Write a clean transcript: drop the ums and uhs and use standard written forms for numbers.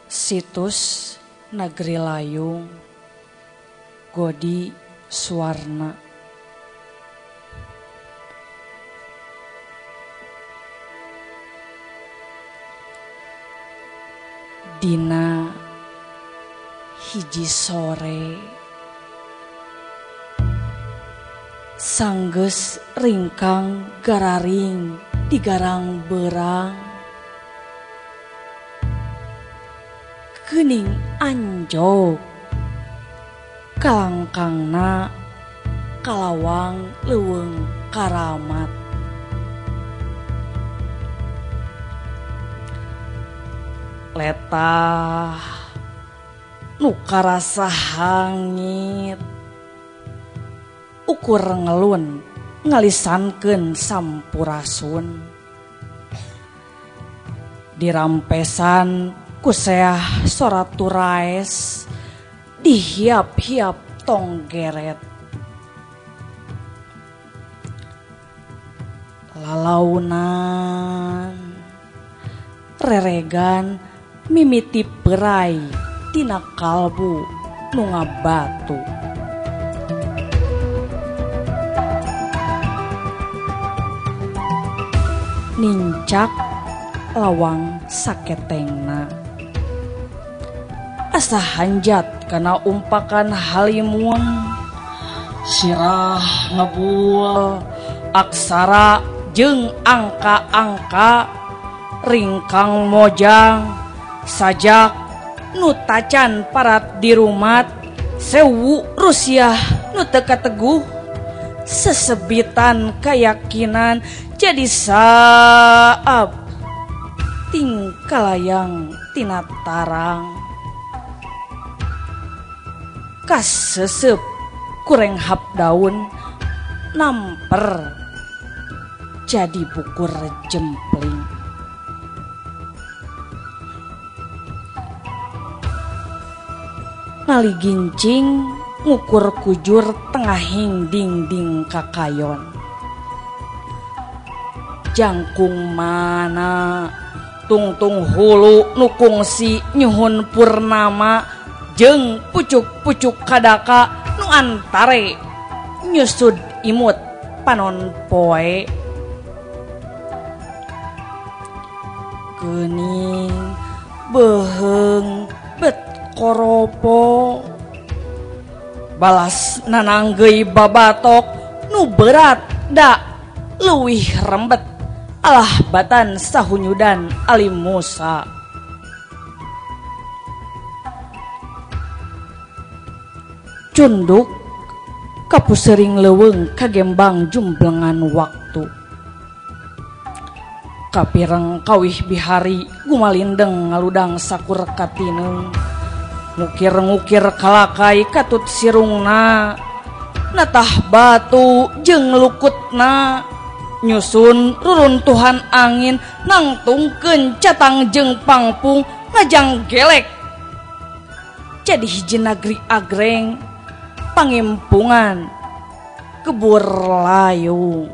Situs Negeri Layung Godi Suwarna. Dina hiji sore sanggeus ringkang gararing di garang berang, geuning anjog kalangkangna kalawang leuweung karamat. Letah nu karasa hangit ukur ngelun ngalisankeun sampurasun, dirampesan ku seah soraturaes dihiap-hiap tong geret. Lalaunan reregan mimiti perai tina kalbu nu ngabatu. Nincak lawang saketengna asa hanjat kana umpakan halimun, sirah ngebual aksara jeung angka-angka ringkang mojang sajak nu tacan parat di rumat sewu Rusiah nu teu kateguh sesebitan keyakinan jadi saab tingkalayang tina tarang kasesep kureng hap daun namper jadi bukur jempling. Ngali gincing ngukur kujur tengahing dingding kakayon, jangkung mana tungtung hulu nukung si nyuhun purnama jeung pucuk-pucuk kadaka nu antare nyusud imut panon poe. Geuning beheung bet koropo balas nananggeui babatok nu berat da leuwih rembet alah batan sahunyudan Ali Musa. Cunduk kapuseuring leuweung kagembang jumblengan waktu, kapireng kawih bihari gumalindeng ngaludang sakur katineung, ngukir-ngukir kalakai katut sirungna natah batu jeung lukutna nyusun ruruntuhan angin nangtungkeun catang jeung pangpung ngajang gelek jadi hiji nagri agreng pangimpungan Gebur Layung.